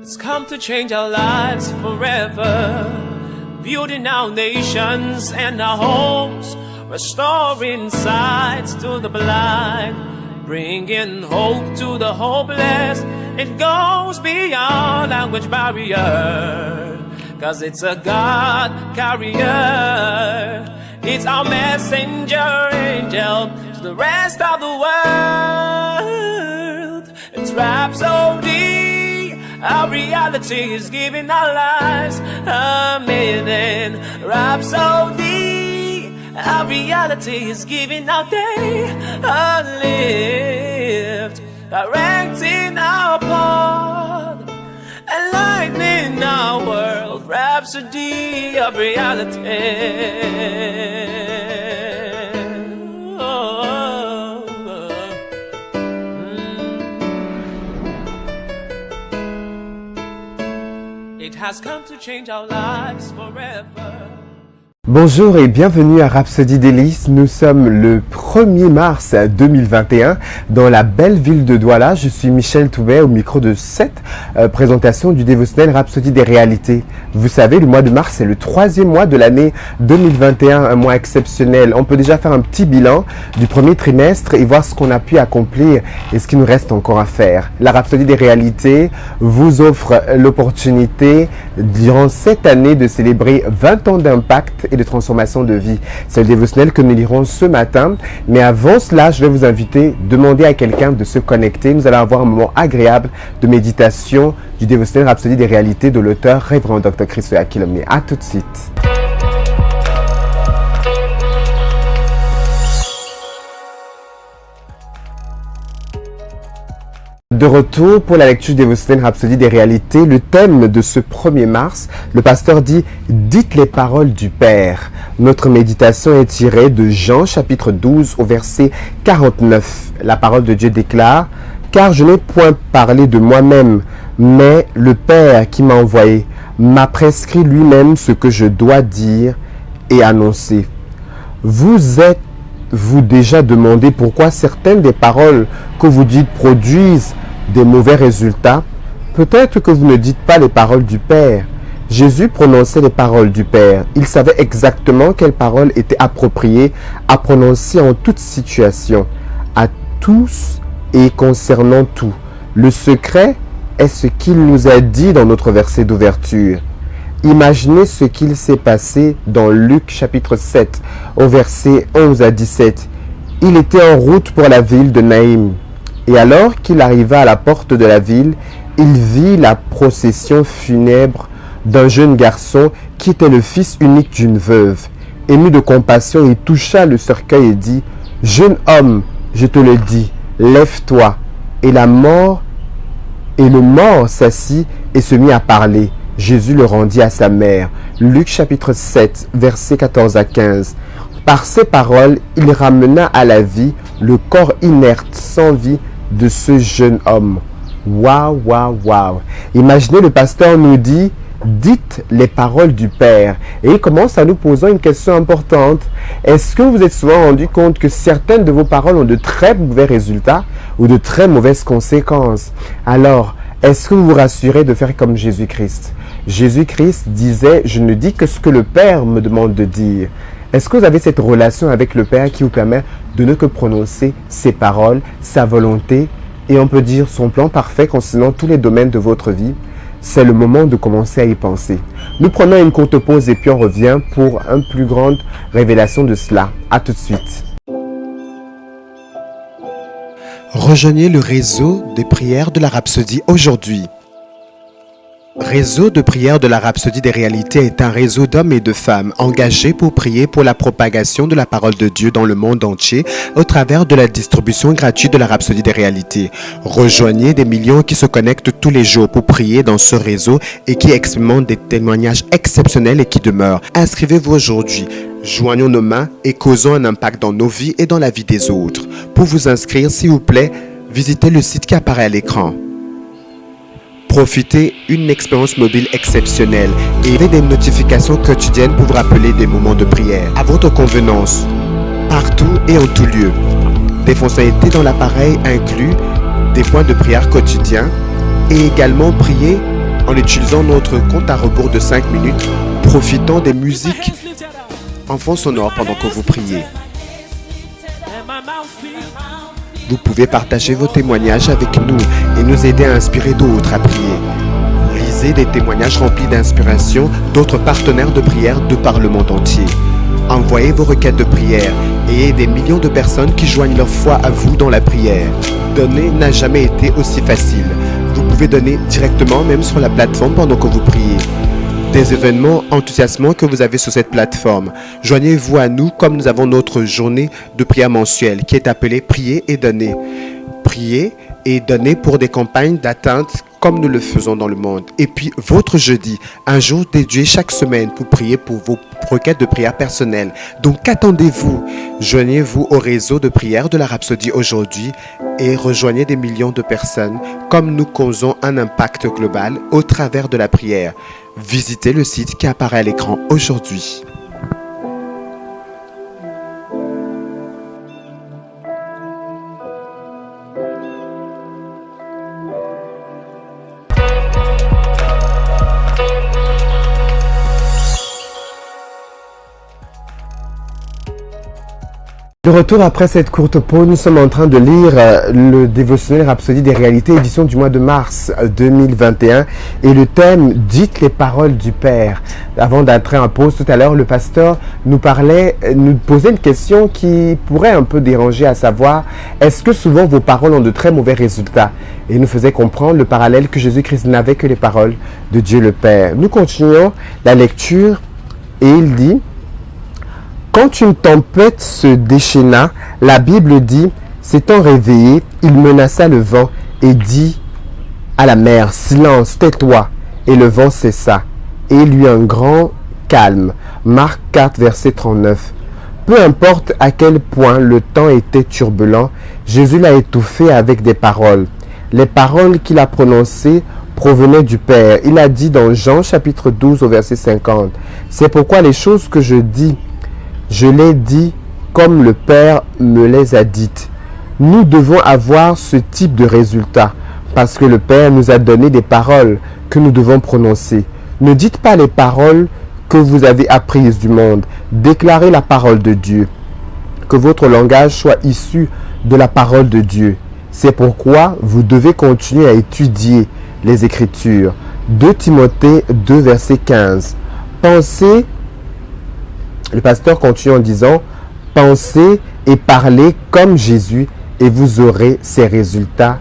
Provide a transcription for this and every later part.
It's come to change our lives forever, building our nations and our homes, restoring sight to the blind, bringing hope to the hopeless. It goes beyond language barrier, 'cause it's a God carrier. It's our messenger angel to the rest of the world. It's Rhapsody, our reality is giving our lives a meaning. Rhapsody, our reality is giving our day a lift, directing our path, enlightening our world. Rhapsody of reality. It has come to change our lives forever. Bonjour et bienvenue à Rhapsody Délices. Nous sommes le 1er mars 2021 dans la belle ville de Douala. Je suis Michel Toubet au micro de cette présentation du dévotionnel Rhapsody des réalités. Vous savez, le mois de mars est le 3e mois de l'année 2021, un mois exceptionnel. On peut déjà faire un petit bilan du premier trimestre et voir ce qu'on a pu accomplir et ce qui nous reste encore à faire. La Rhapsody des réalités vous offre l'opportunité durant cette année de célébrer 20 ans d'impact et de transformation de vie. C'est le dévotionnel que nous lirons ce matin. Mais avant cela, je vais vous inviter, demander à quelqu'un de se connecter. Nous allons avoir un moment agréable de méditation du dévotionnel Rhapsody des réalités de l'auteur Révérend Dr. Christo Yakilomné. À tout de suite. De retour pour la lecture du dévotionnel Rhapsody des réalités, le thème de ce 1er mars, le pasteur dit « Dites les paroles du Père ». Notre méditation est tirée de Jean chapitre 12 au verset 49. La parole de Dieu déclare « Car je n'ai point parlé de moi-même, mais le Père qui m'a envoyé m'a prescrit lui-même ce que je dois dire et annoncer. » Vous êtes-vous déjà demandé pourquoi certaines des paroles que vous dites produisent des mauvais résultats? Peut-être que vous ne dites pas les paroles du Père. Jésus prononçait les paroles du Père. Il savait exactement quelles paroles étaient appropriées à prononcer en toute situation, à tous et concernant tout. Le secret est ce qu'il nous a dit dans notre verset d'ouverture. Imaginez ce qu'il s'est passé dans Luc chapitre 7 au verset 11 à 17. Il était en route pour la ville de Naïm. Et alors qu'il arriva à la porte de la ville, il vit la procession funèbre d'un jeune garçon qui était le fils unique d'une veuve. Ému de compassion, il toucha le cercueil et dit « Jeune homme, je te le dis, lève-toi. » Et le mort s'assit et se mit à parler. Jésus le rendit à sa mère. Luc chapitre 7, versets 14 à 15. Par ces paroles, il ramena à la vie le corps inerte, sans vie de ce jeune homme. Waouh, waouh, waouh. Imaginez, le pasteur nous dit, dites les paroles du Père. Et il commence à nous poser une question importante. Est-ce que vous êtes souvent rendu compte que certaines de vos paroles ont de très mauvais résultats ou de très mauvaises conséquences? Alors, est-ce que vous vous rassurez de faire comme Jésus-Christ? Jésus-Christ disait, je ne dis que ce que le Père me demande de dire. Est-ce que vous avez cette relation avec le Père qui vous permet de ne que prononcer ses paroles, sa volonté, et on peut dire son plan parfait concernant tous les domaines de votre vie? C'est le moment de commencer à y penser. Nous prenons une courte pause et puis on revient pour une plus grande révélation de cela. À tout de suite. Rejoignez le réseau des prières de la Rhapsody aujourd'hui. Réseau de prières de la Rhapsody des réalités est un réseau d'hommes et de femmes engagés pour prier pour la propagation de la parole de Dieu dans le monde entier au travers de la distribution gratuite de la Rhapsody des réalités. Rejoignez des millions qui se connectent tous les jours pour prier dans ce réseau et qui expérimentent des témoignages exceptionnels et qui demeurent. Inscrivez-vous aujourd'hui. Joignons nos mains et causons un impact dans nos vies et dans la vie des autres. Pour vous inscrire, s'il vous plaît, visitez le site qui apparaît à l'écran. Profitez d'une expérience mobile exceptionnelle et avez des notifications quotidiennes pour vous rappeler des moments de prière à votre convenance, partout et en tout lieu. Des fonctionnalités dans l'appareil incluent des points de prière quotidiens et également prier en utilisant notre compte à rebours de 5 minutes, profitant des musiques en fond sonore pendant que vous priez. Vous pouvez partager vos témoignages avec nous et nous aider à inspirer d'autres à prier. Lisez des témoignages remplis d'inspiration d'autres partenaires de prière de par le monde entier. Envoyez vos requêtes de prière et des millions de personnes qui joignent leur foi à vous dans la prière. Donner n'a jamais été aussi facile. Vous pouvez donner directement même sur la plateforme pendant que vous priez. Des événements enthousiasmants que vous avez sur cette plateforme. Joignez-vous à nous comme nous avons notre journée de prière mensuelle qui est appelée Prier et donner. Prier et donner pour des campagnes d'atteinte comme nous le faisons dans le monde. Et puis votre jeudi, un jour dédié chaque semaine pour prier pour vos requêtes de prière personnelles. Donc qu'attendez-vous? Joignez-vous au réseau de prière de la Rhapsodie aujourd'hui et rejoignez des millions de personnes comme nous causons un impact global au travers de la prière. Visitez le site qui apparaît à l'écran aujourd'hui. De retour après cette courte pause, nous sommes en train de lire le dévotionnel Rhapsodie des réalités, édition du mois de mars 2021, et le thème « Dites les paroles du Père ». Avant d'entrer en pause tout à l'heure, le pasteur nous posait une question qui pourrait un peu déranger, à savoir « Est-ce que souvent vos paroles ont de très mauvais résultats ?» Et il nous faisait comprendre le parallèle que Jésus-Christ n'avait que les paroles de Dieu le Père. Nous continuons la lecture et il dit: quand une tempête se déchaîna, la Bible dit, s'étant réveillé, il menaça le vent et dit à la mer, silence, tais-toi. Et le vent cessa, et il eut un grand calme. Marc 4, verset 39. Peu importe à quel point le temps était turbulent, Jésus l'a étouffé avec des paroles. Les paroles qu'il a prononcées provenaient du Père. Il a dit dans Jean chapitre 12 au verset 50, c'est pourquoi les choses que je dis, je les dis comme le Père me les a dites. Nous devons avoir ce type de résultat parce que le Père nous a donné des paroles que nous devons prononcer. Ne dites pas les paroles que vous avez apprises du monde. Déclarez la parole de Dieu. Que votre langage soit issu de la parole de Dieu. C'est pourquoi vous devez continuer à étudier les Écritures. 2 Timothée 2, verset 15. Pensez. Le pasteur continue en disant, pensez et parlez comme Jésus et vous aurez ces résultats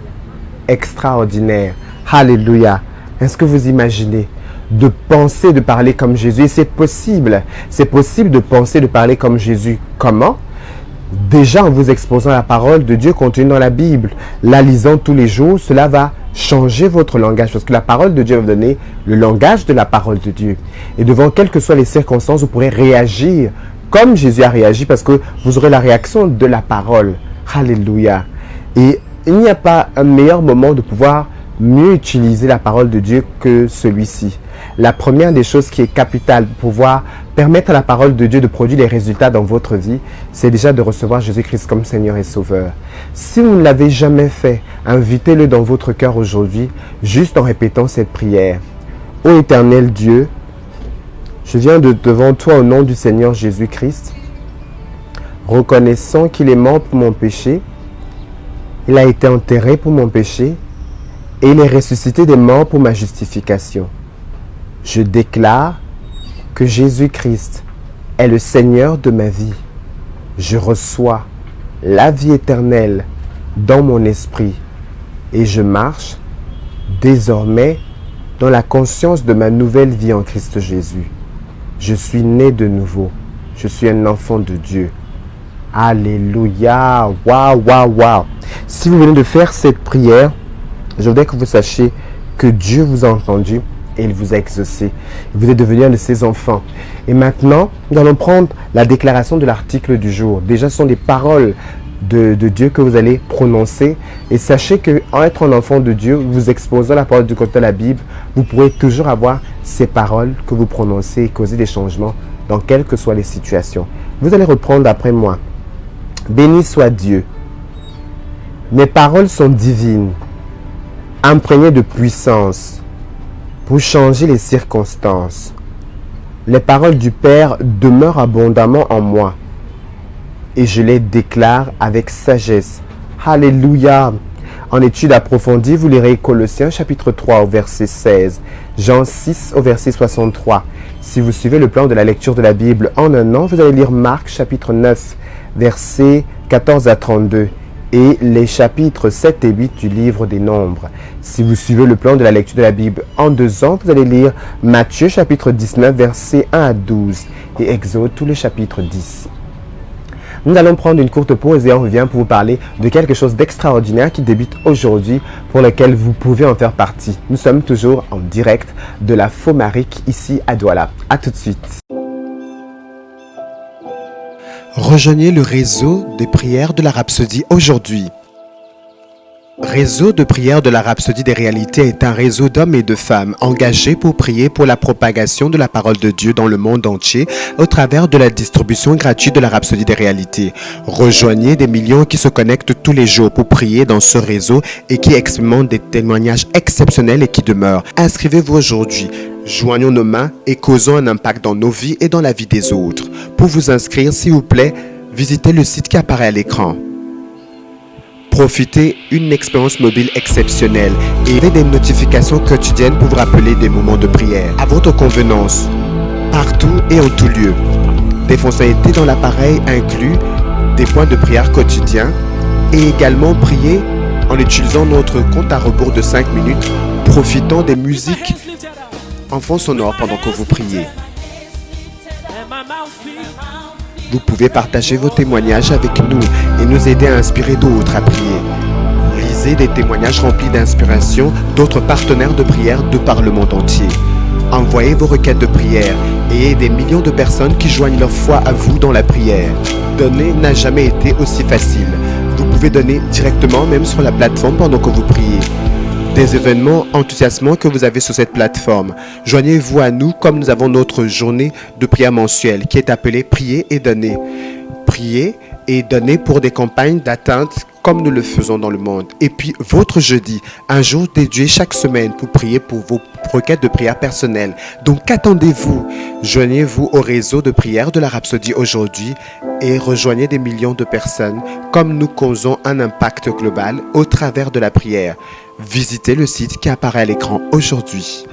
extraordinaires. Alléluia. Est-ce que vous imaginez de penser, de parler comme Jésus? Et c'est possible. C'est possible de penser, de parler comme Jésus. Comment? Déjà en vous exposant la parole de Dieu contenue dans la Bible, la lisant tous les jours, cela va changer votre langage parce que la parole de Dieu va vous donner le langage de la parole de Dieu. Et devant quelles que soient les circonstances, vous pourrez réagir comme Jésus a réagi parce que vous aurez la réaction de la parole. Alléluia. Et il n'y a pas un meilleur moment de pouvoir mieux utiliser la parole de Dieu que celui-ci. La première des choses qui est capitale pour pouvoir permettre à la parole de Dieu de produire les résultats dans votre vie, c'est déjà de recevoir Jésus-Christ comme Seigneur et Sauveur. Si vous ne l'avez jamais fait, invitez-le dans votre cœur aujourd'hui, juste en répétant cette prière. Ô éternel Dieu, je viens devant toi au nom du Seigneur Jésus-Christ, reconnaissant qu'il est mort pour mon péché, il a été enterré pour mon péché, et il est ressuscité des morts pour ma justification. Je déclare que Jésus-Christ est le Seigneur de ma vie. Je reçois la vie éternelle dans mon esprit et je marche désormais dans la conscience de ma nouvelle vie en Christ Jésus. Je suis né de nouveau. Je suis un enfant de Dieu. Alléluia. Waouh, waouh, waouh. Si vous venez de faire cette prière, je voudrais que vous sachiez que Dieu vous a entendu et il vous a exaucé. Vous êtes devenu un de ses enfants. Et maintenant, nous allons prendre la déclaration de l'article du jour. Déjà, ce sont des paroles de Dieu que vous allez prononcer. Et sachez qu'en être un enfant de Dieu, vous exposant la parole du côté de la Bible, vous pourrez toujours avoir ces paroles que vous prononcez et causer des changements dans quelles que soient les situations. Vous allez reprendre après moi. Béni soit Dieu. Mes paroles sont divines. imprégné de puissance pour changer les circonstances. Les paroles du Père demeurent abondamment en moi et je les déclare avec sagesse. Alléluia. En étude approfondie, vous lirez Colossiens chapitre 3 au verset 16, Jean 6 au verset 63. Si vous suivez le plan de la lecture de la Bible en un an, vous allez lire Marc chapitre 9, versets 14 à 32 et les chapitres 7 et 8 du livre des Nombres. Si vous suivez le plan de la lecture de la Bible en 2 ans, vous allez lire Matthieu chapitre 19, versets 1 à 12 et Exode tous les chapitres 10. Nous allons prendre une courte pause et on revient pour vous parler de quelque chose d'extraordinaire qui débute aujourd'hui pour lequel vous pouvez en faire partie. Nous sommes toujours en direct de la Fomarique ici à Douala. A tout de suite. Rejoignez le réseau des prières de la Rhapsodie aujourd'hui. Réseau de prières de la Rhapsodie des réalités est un réseau d'hommes et de femmes engagés pour prier pour la propagation de la parole de Dieu dans le monde entier au travers de la distribution gratuite de la Rhapsodie des réalités. Rejoignez des millions qui se connectent tous les jours pour prier dans ce réseau et qui expérimentent des témoignages exceptionnels et qui demeurent. Inscrivez-vous aujourd'hui. Joignons nos mains et causons un impact dans nos vies et dans la vie des autres. Pour vous inscrire, s'il vous plaît, visitez le site qui apparaît à l'écran. Profitez d'une expérience mobile exceptionnelle et avez des notifications quotidiennes pour vous rappeler des moments de prière à votre convenance, partout et en tout lieu. Des fonctionnalités dans l'appareil incluent des points de prière quotidiens et également prier en utilisant notre compte à rebours de 5 minutes, profitant des musiques en fond sonore pendant que vous priez. Vous pouvez partager vos témoignages avec nous et nous aider à inspirer d'autres à prier. Lisez des témoignages remplis d'inspiration d'autres partenaires de prière de par le monde entier. Envoyez vos requêtes de prière et aidez des millions de personnes qui joignent leur foi à vous dans la prière. Donner n'a jamais été aussi facile. Vous pouvez donner directement même sur la plateforme pendant que vous priez. Des événements enthousiasmants que vous avez sur cette plateforme. Joignez-vous à nous comme nous avons notre journée de prière mensuelle qui est appelée Prier et donner. Prier et donner pour des campagnes d'atteinte comme nous le faisons dans le monde. Et puis votre jeudi, un jour dédié chaque semaine pour prier pour vos requêtes de prière personnelles. Donc qu'attendez-vous? Joignez-vous au réseau de prière de la Rhapsodie aujourd'hui et rejoignez des millions de personnes comme nous causons un impact global au travers de la prière. Visitez le site qui apparaît à l'écran aujourd'hui.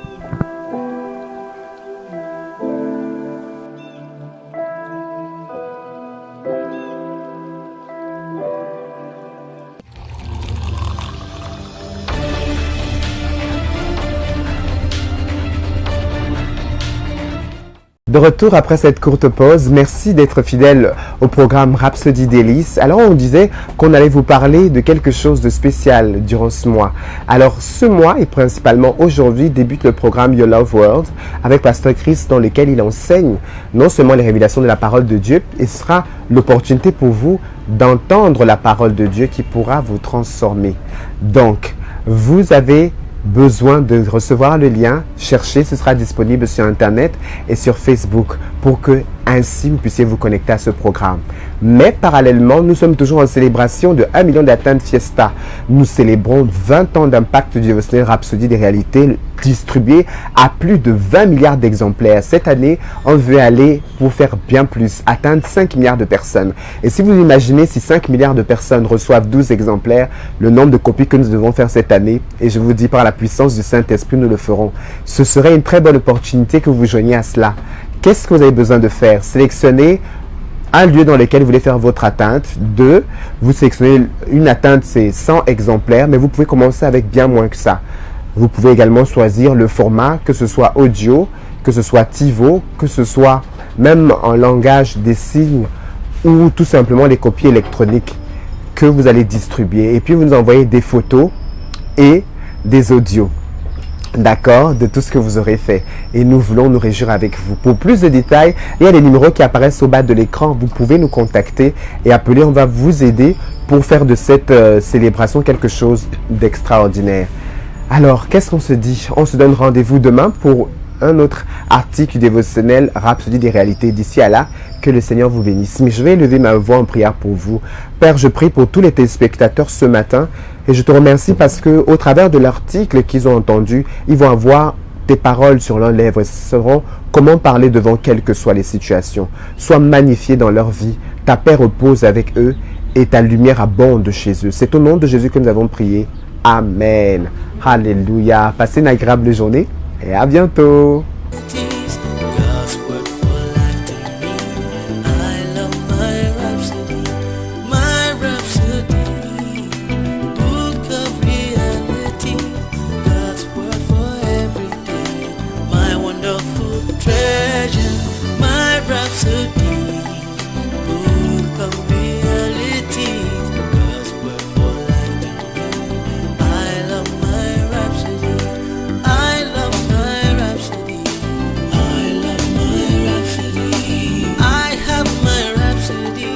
De retour après cette courte pause, merci d'être fidèle au programme Rhapsodie Délices. Alors on disait qu'on allait vous parler de quelque chose de spécial durant ce mois. Alors ce mois et principalement aujourd'hui débute le programme Your Love World avec Pasteur Chris dans lequel il enseigne non seulement les révélations de la parole de Dieu, et ce sera l'opportunité pour vous d'entendre la parole de Dieu qui pourra vous transformer. Donc vous avez besoin de recevoir le lien, cherchez, ce sera disponible sur Internet et sur Facebook pour que ainsi vous puissiez vous connecter à ce programme. Mais parallèlement, nous sommes toujours en célébration de 1 million d'atteintes Fiesta. Nous célébrons 20 ans d'impact du dévotionnel Rhapsodie des réalités distribué à plus de 20 milliards d'exemplaires. Cette année, on veut aller pour faire bien plus, atteindre 5 milliards de personnes. Et si vous imaginez si 5 milliards de personnes reçoivent 12 exemplaires, le nombre de copies que nous devons faire cette année, et je vous dis par la puissance du Saint-Esprit, nous le ferons. Ce serait une très bonne opportunité que vous vous joigniez à cela. Qu'est-ce que vous avez besoin de faire? Sélectionnez un lieu dans lequel vous voulez faire votre atteinte. 2, vous sélectionnez une atteinte, c'est 100 exemplaires, mais vous pouvez commencer avec bien moins que ça. Vous pouvez également choisir le format, que ce soit audio, que ce soit TiVo, que ce soit même en langage des signes ou tout simplement les copies électroniques que vous allez distribuer. Et puis vous nous envoyez des photos et des audios. D'accord, de tout ce que vous aurez fait. Et nous voulons nous réjouir avec vous. Pour plus de détails, il y a des numéros qui apparaissent au bas de l'écran. Vous pouvez nous contacter et appeler. On va vous aider pour faire de cette célébration quelque chose d'extraordinaire. Alors, qu'est-ce qu'on se dit? On se donne rendez-vous demain pour un autre article dévotionnel Rhapsodie des réalités. D'ici à là, que le Seigneur vous bénisse. Mais je vais lever ma voix en prière pour vous. Père, je prie pour tous les téléspectateurs ce matin. Et je te remercie parce que au travers de l'article qu'ils ont entendu, ils vont avoir tes paroles sur leurs lèvres. Ce seront comment parler devant quelles que soient les situations. Sois magnifié dans leur vie. Ta paix repose avec eux et ta lumière abonde chez eux. C'est au nom de Jésus que nous avons prié. Amen. Alléluia. Passez une agréable journée et à bientôt. God's word for life to me. I love my rhapsody, book of reality. God's word for every day, my wonderful treasure, my rhapsody, book of reality. God's word for life to me. I love my rhapsody. I love my rhapsody. I love my rhapsody. I have my rhapsody.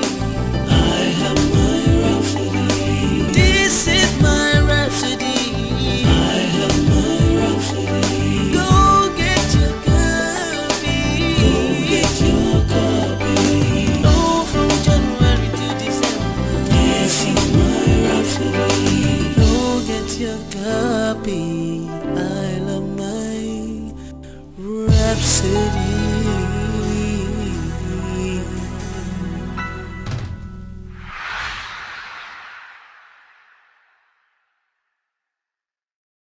I have my rhapsody. This is my rhapsody. I have my rhapsody. Go get your copy. Go get your copy. Oh, from January to December. This is my rhapsody. Go get your copy. I love my rhapsody.